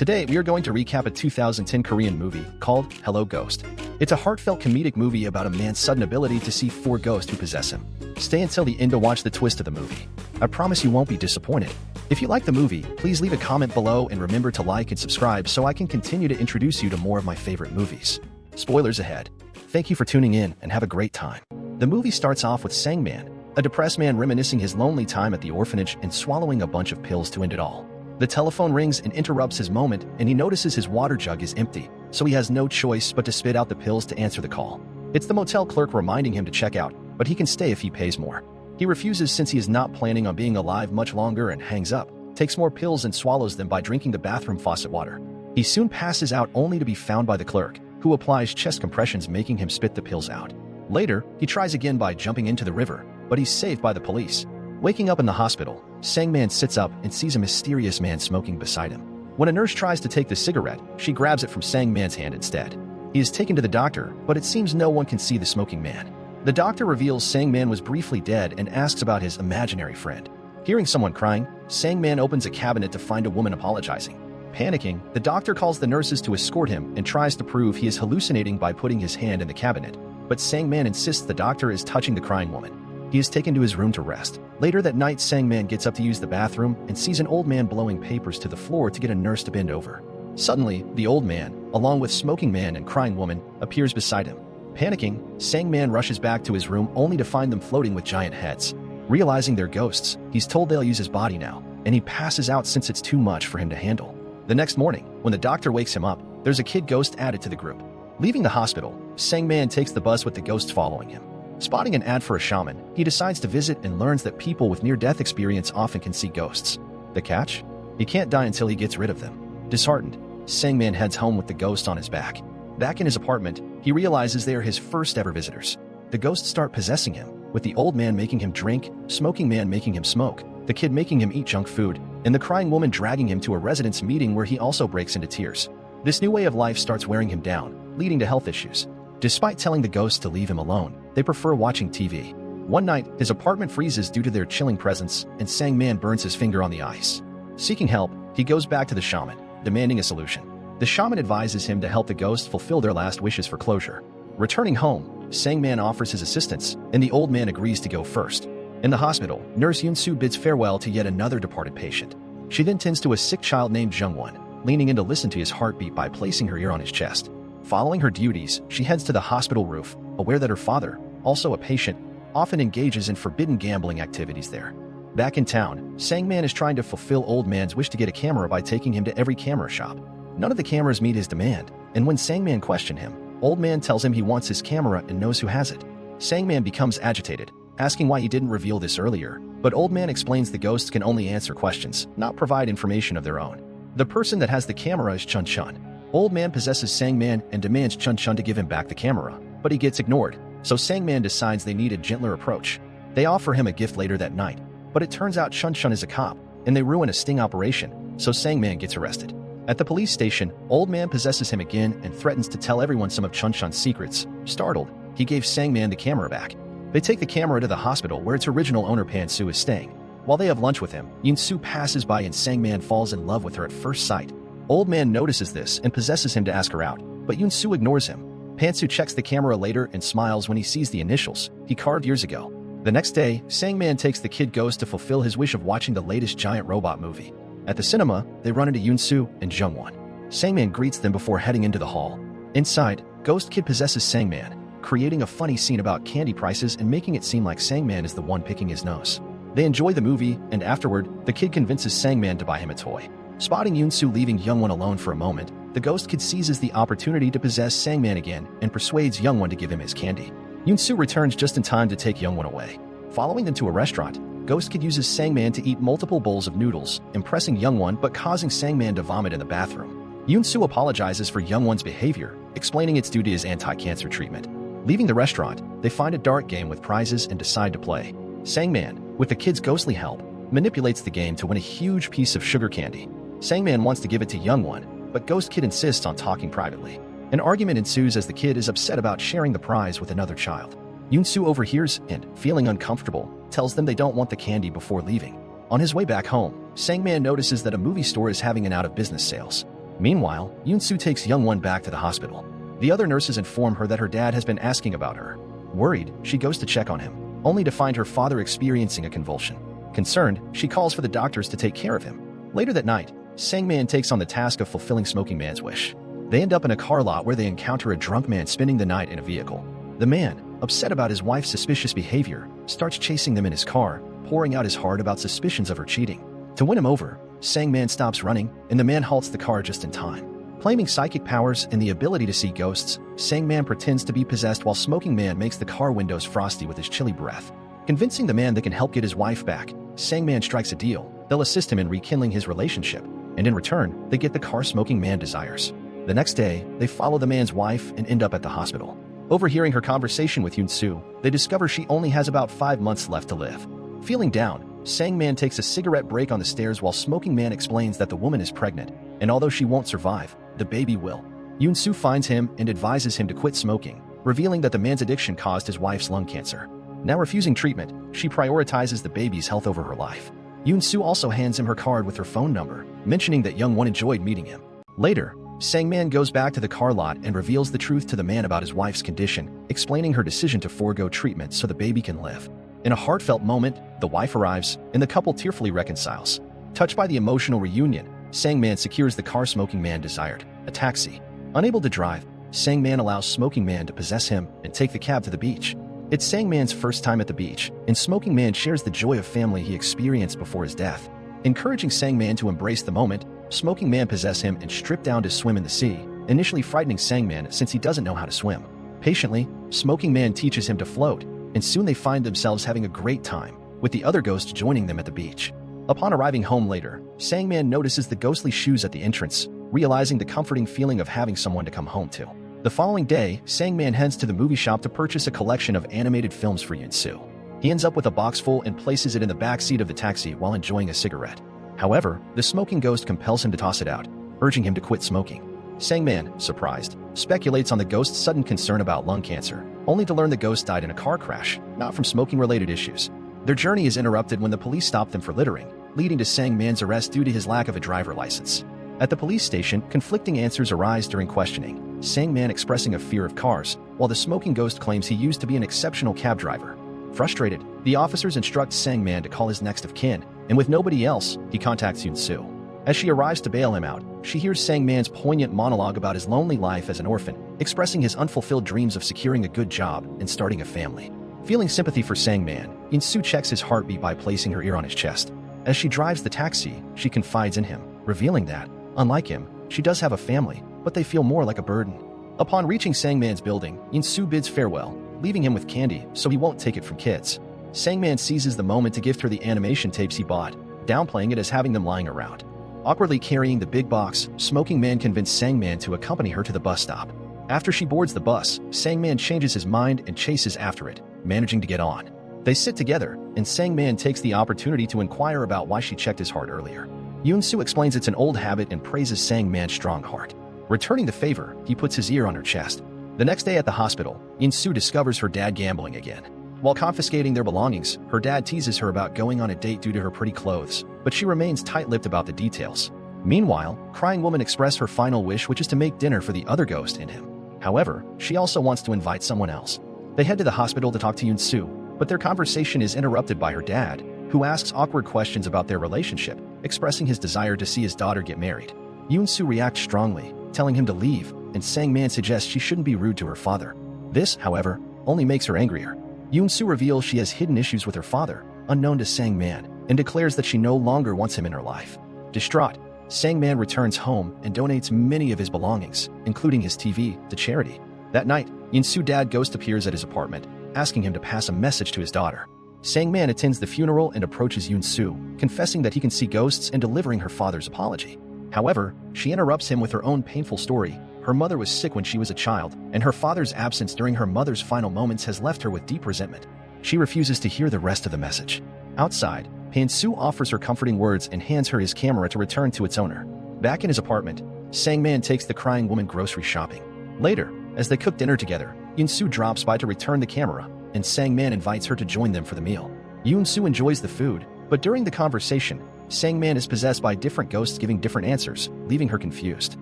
Today, we are going to recap a 2010 Korean movie called Hello Ghost. It's a heartfelt comedic movie about a man's sudden ability to see four ghosts who possess him. Stay until the end to watch the twist of the movie. I promise you won't be disappointed. If you like the movie, please leave a comment below and remember to like and subscribe so I can continue to introduce you to more of my favorite movies. Spoilers ahead. Thank you for tuning in and have a great time. The movie starts off with Sang-man, a depressed man reminiscing his lonely time at the orphanage and swallowing a bunch of pills to end it all. The telephone rings and interrupts his moment, and he notices his water jug is empty, so he has no choice but to spit out the pills to answer the call. It's the motel clerk reminding him to check out, but he can stay if he pays more. He refuses since he is not planning on being alive much longer and hangs up, takes more pills and swallows them by drinking the bathroom faucet water. He soon passes out only to be found by the clerk, who applies chest compressions making him spit the pills out. Later, he tries again by jumping into the river, but he's saved by the police. Waking up in the hospital, Sang-man sits up and sees a mysterious man smoking beside him. When a nurse tries to take the cigarette, she grabs it from Sang-man's hand instead. He is taken to the doctor, but it seems no one can see the smoking man. The doctor reveals Sang-man was briefly dead and asks about his imaginary friend. Hearing someone crying, Sang-man opens a cabinet to find a woman apologizing. Panicking, the doctor calls the nurses to escort him and tries to prove he is hallucinating by putting his hand in the cabinet. But Sang-man insists the doctor is touching the crying woman. He is taken to his room to rest. Later that night, Sang-man gets up to use the bathroom and sees an old man blowing papers to the floor to get a nurse to bend over. Suddenly, the old man, along with smoking man and crying woman, appears beside him. Panicking, Sang-man rushes back to his room only to find them floating with giant heads. Realizing they're ghosts, he's told they'll use his body now, and he passes out since it's too much for him to handle. The next morning, when the doctor wakes him up, there's a kid ghost added to the group. Leaving the hospital, Sang-man takes the bus with the ghosts following him. Spotting an ad for a shaman, he decides to visit and learns that people with near-death experience often can see ghosts. The catch? He can't die until he gets rid of them. Disheartened, Sang-man heads home with the ghost on his back. Back in his apartment, he realizes they are his first-ever visitors. The ghosts start possessing him, with the old man making him drink, smoking man making him smoke, the kid making him eat junk food, and the crying woman dragging him to a residents' meeting where he also breaks into tears. This new way of life starts wearing him down, leading to health issues. Despite telling the ghosts to leave him alone, they prefer watching TV. One night, his apartment freezes due to their chilling presence, and Sang-man burns his finger on the ice. Seeking help, he goes back to the shaman, demanding a solution. The shaman advises him to help the ghosts fulfill their last wishes for closure. Returning home, Sang-man offers his assistance, and the old man agrees to go first. In the hospital, Nurse Yoon-soo bids farewell to yet another departed patient. She then tends to a sick child named Jung-won, leaning in to listen to his heartbeat by placing her ear on his chest. Following her duties, she heads to the hospital roof, aware that her father, also a patient, often engages in forbidden gambling activities there. Back in town, Sang-man is trying to fulfill old man's wish to get a camera by taking him to every camera shop. None of the cameras meet his demand, and when Sang-man questions him, old man tells him he wants his camera and knows who has it. Sang-man becomes agitated, asking why he didn't reveal this earlier, but old man explains the ghosts can only answer questions, not provide information of their own. The person that has the camera is Chun-chun. Old man possesses Sang-man and demands Chun-chun to give him back the camera, but he gets ignored, so Sang-man decides they need a gentler approach. They offer him a gift later that night, but it turns out Chun-chun is a cop, and they ruin a sting operation, so Sang-man gets arrested. At the police station, old man possesses him again and threatens to tell everyone some of Chun-chun's secrets. Startled, he gave Sang-man the camera back. They take the camera to the hospital where its original owner Pan-soo is staying. While they have lunch with him, Yoon-soo passes by and Sang-man falls in love with her at first sight. Old man notices this and possesses him to ask her out, but Yoon-soo ignores him. Pan-soo checks the camera later and smiles when he sees the initials he carved years ago. The next day, Sang-man takes the kid ghost to fulfill his wish of watching the latest giant robot movie. At the cinema, they run into Yoon-soo and Jung-won. Sang-man greets them before heading into the hall. Inside, Ghost Kid possesses Sang-man, creating a funny scene about candy prices and making it seem like Sang-man is the one picking his nose. They enjoy the movie, and afterward, the kid convinces Sang-man to buy him a toy. Spotting Yoon-soo leaving Jung-won alone for a moment, the ghost kid seizes the opportunity to possess Sang-man again and persuades Jung-won to give him his candy. Yoon-soo returns just in time to take Jung-won away. Following them to a restaurant, Ghost Kid uses Sang-man to eat multiple bowls of noodles, impressing Jung-won but causing Sang-man to vomit in the bathroom. Yoon-soo apologizes for Jung-won's behavior, explaining it's due to his anti-cancer treatment. Leaving the restaurant, they find a dart game with prizes and decide to play. Sang-man, with the kid's ghostly help, manipulates the game to win a huge piece of sugar candy. Sang-man wants to give it to Jung-won, but Ghost Kid insists on talking privately. An argument ensues as the kid is upset about sharing the prize with another child. Yoon-soo overhears and, feeling uncomfortable, tells them they don't want the candy before leaving. On his way back home, Sang-man notices that a movie store is having an out-of-business sales. Meanwhile, Yoon-soo takes Young-won back to the hospital. The other nurses inform her that her dad has been asking about her. Worried, she goes to check on him, only to find her father experiencing a convulsion. Concerned, she calls for the doctors to take care of him. Later that night, Sang-man takes on the task of fulfilling Smoking Man's wish. They end up in a car lot where they encounter a drunk man spending the night in a vehicle. The man, upset about his wife's suspicious behavior, starts chasing them in his car, pouring out his heart about suspicions of her cheating. To win him over, Sang-man stops running, and the man halts the car just in time. Claiming psychic powers and the ability to see ghosts, Sang-man pretends to be possessed while Smoking Man makes the car windows frosty with his chilly breath. Convincing the man that can help get his wife back, Sang-man strikes a deal. They'll assist him in rekindling his relationship, and in return, they get the car Smoking Man desires. The next day, they follow the man's wife and end up at the hospital. Overhearing her conversation with Yoon-soo, they discover she only has about 5 months left to live. Feeling down, Sang-man takes a cigarette break on the stairs while Smoking Man explains that the woman is pregnant, and although she won't survive, the baby will. Yoon-soo finds him and advises him to quit smoking, revealing that the man's addiction caused his wife's lung cancer. Now refusing treatment, she prioritizes the baby's health over her life. Yoon-soo also hands him her card with her phone number, mentioning that Young-won enjoyed meeting him. Later, Sang-man goes back to the car lot and reveals the truth to the man about his wife's condition, explaining her decision to forego treatment so the baby can live. In a heartfelt moment, the wife arrives, and the couple tearfully reconciles. Touched by the emotional reunion, Sang-man secures the car Smoking Man desired, a taxi. Unable to drive, Sang-man allows Smoking Man to possess him and take the cab to the beach. It's Sang-man's first time at the beach, and Smoking Man shares the joy of family he experienced before his death. Encouraging Sang-man to embrace the moment, Smoking Man possesses him and strips down to swim in the sea, initially frightening Sang-man since he doesn't know how to swim. Patiently, Smoking Man teaches him to float, and soon they find themselves having a great time, with the other ghosts joining them at the beach. Upon arriving home later, Sang-man notices the ghostly shoes at the entrance, realizing the comforting feeling of having someone to come home to. The following day, Sang-man heads to the movie shop to purchase a collection of animated films for Yoon-soo. He ends up with a box full and places it in the back seat of the taxi while enjoying a cigarette. However, the smoking ghost compels him to toss it out, urging him to quit smoking. Sang-man, surprised, speculates on the ghost's sudden concern about lung cancer, only to learn the ghost died in a car crash, not from smoking-related issues. Their journey is interrupted when the police stop them for littering, leading to Sang-man's arrest due to his lack of a driver license. At the police station, conflicting answers arise during questioning, Sang-man expressing a fear of cars, while the smoking ghost claims he used to be an exceptional cab driver. Frustrated, the officers instruct Sang-man to call his next of kin, and with nobody else, he contacts Yoon-soo. As she arrives to bail him out, she hears Sang-man's poignant monologue about his lonely life as an orphan, expressing his unfulfilled dreams of securing a good job and starting a family. Feeling sympathy for Sang-man, Yoon-soo checks his heartbeat by placing her ear on his chest. As she drives the taxi, she confides in him, revealing that, unlike him, she does have a family, but they feel more like a burden. Upon reaching Sang-man's building, Yoon-soo bids farewell, leaving him with candy so he won't take it from kids. Sang-man seizes the moment to gift her the animation tapes he bought, downplaying it as having them lying around. Awkwardly carrying the big box, Smoking Man convinced Sang-man to accompany her to the bus stop. After she boards the bus, Sang-man changes his mind and chases after it, managing to get on. They sit together, and Sang-man takes the opportunity to inquire about why she checked his heart earlier. Yoon-soo explains it's an old habit and praises Sang-man's strong heart. Returning the favor, he puts his ear on her chest. The next day at the hospital, Yoon-soo discovers her dad gambling again. While confiscating their belongings, her dad teases her about going on a date due to her pretty clothes, but she remains tight-lipped about the details. Meanwhile, Crying Woman expresses her final wish, which is to make dinner for the other ghost and him. However, she also wants to invite someone else. They head to the hospital to talk to Yoon-soo, but their conversation is interrupted by her dad, who asks awkward questions about their relationship, expressing his desire to see his daughter get married. Yoon-soo reacts strongly, telling him to leave, and Sang-man suggests she shouldn't be rude to her father. This, however, only makes her angrier. Yoon-soo reveals she has hidden issues with her father, unknown to Sang-man, and declares that she no longer wants him in her life. Distraught, Sang-man returns home and donates many of his belongings, including his TV, to charity. That night, Yoon-soo's dad ghost appears at his apartment, asking him to pass a message to his daughter. Sang-man attends the funeral and approaches Yoon-soo, confessing that he can see ghosts and delivering her father's apology. However, she interrupts him with her own painful story. Her mother was sick when she was a child, and her father's absence during her mother's final moments has left her with deep resentment. She refuses to hear the rest of the message. Outside, Han-soo offers her comforting words and hands her his camera to return to its owner. Back in his apartment, Sang-man takes the crying woman grocery shopping. Later, as they cook dinner together, Yoon-soo drops by to return the camera, and Sang-man invites her to join them for the meal. Yoon-soo enjoys the food, but during the conversation, Sang-man is possessed by different ghosts giving different answers, leaving her confused.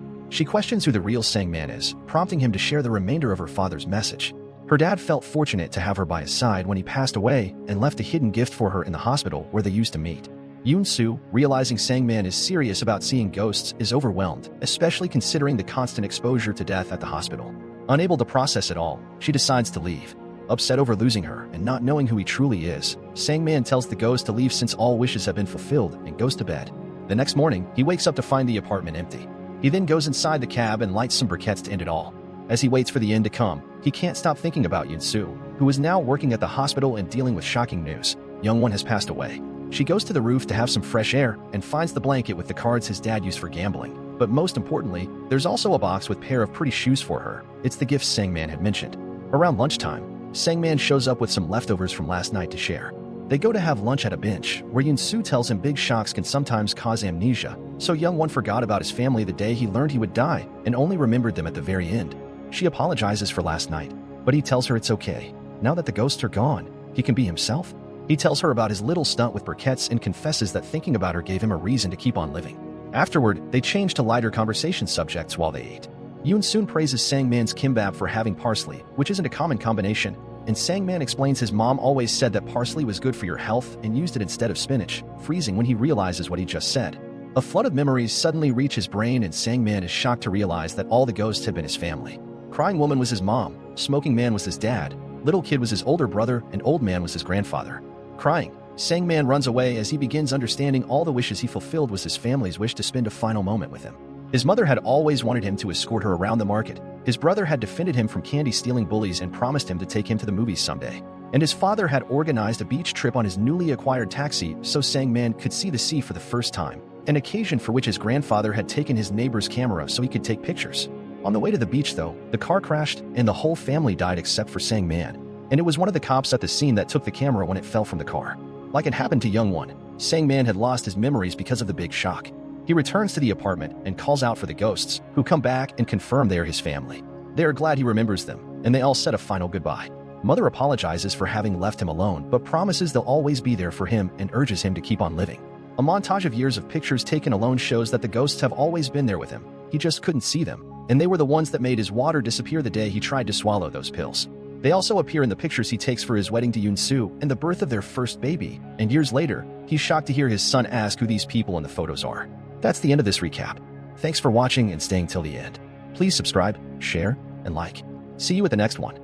She questions who the real Sang-man is, prompting him to share the remainder of her father's message. Her dad felt fortunate to have her by his side when he passed away and left a hidden gift for her in the hospital where they used to meet. Yoon-soo, realizing Sang-man is serious about seeing ghosts, is overwhelmed, especially considering the constant exposure to death at the hospital. Unable to process it all, she decides to leave. Upset over losing her and not knowing who he truly is, Sang-man tells the ghost to leave since all wishes have been fulfilled and goes to bed. The next morning, he wakes up to find the apartment empty. He then goes inside the cab and lights some briquettes to end it all. As he waits for the end to come, he can't stop thinking about Yoon-soo, who is now working at the hospital and dealing with shocking news. Young One has passed away. She goes to the roof to have some fresh air and finds the blanket with the cards his dad used for gambling. But most importantly, there's also a box with a pair of pretty shoes for her. It's the gift Sang-man had mentioned. Around lunchtime, Sang-man shows up with some leftovers from last night to share. They go to have lunch at a bench, where Yoon-soo tells him big shocks can sometimes cause amnesia, so Young One forgot about his family the day he learned he would die and only remembered them at the very end. She apologizes for last night, but he tells her it's okay. Now that the ghosts are gone, he can be himself. He tells her about his little stunt with briquettes and confesses that thinking about her gave him a reason to keep on living. Afterward, they change to lighter conversation subjects while they ate. Yoon soon praises Sang-man's kimbap for having parsley, which isn't a common combination, and Sang-man explains his mom always said that parsley was good for your health and used it instead of spinach, freezing when he realizes what he just said. A flood of memories suddenly reach his brain and Sang-man is shocked to realize that all the ghosts had been his family. Crying woman was his mom, smoking man was his dad, little kid was his older brother, and old man was his grandfather. Crying, Sang-man runs away as he begins understanding all the wishes he fulfilled was his family's wish to spend a final moment with him. His mother had always wanted him to escort her around the market. His brother had defended him from candy-stealing bullies and promised him to take him to the movies someday. And his father had organized a beach trip on his newly acquired taxi so Sang-man could see the sea for the first time, an occasion for which his grandfather had taken his neighbor's camera so he could take pictures. On the way to the beach, though, the car crashed and the whole family died except for Sang-man. And it was one of the cops at the scene that took the camera when it fell from the car. Like it happened to Young One, Sang-man had lost his memories because of the big shock. He returns to the apartment and calls out for the ghosts, who come back and confirm they are his family. They are glad he remembers them, and they all said a final goodbye. Mother apologizes for having left him alone, but promises they'll always be there for him and urges him to keep on living. A montage of years of pictures taken alone shows that the ghosts have always been there with him. He just couldn't see them, and they were the ones that made his water disappear the day he tried to swallow those pills. They also appear in the pictures he takes for his wedding to Yoon-soo and the birth of their first baby, and years later, he's shocked to hear his son ask who these people in the photos are. That's the end of this recap. Thanks for watching and staying till the end. Please subscribe, share, and like. See you at the next one.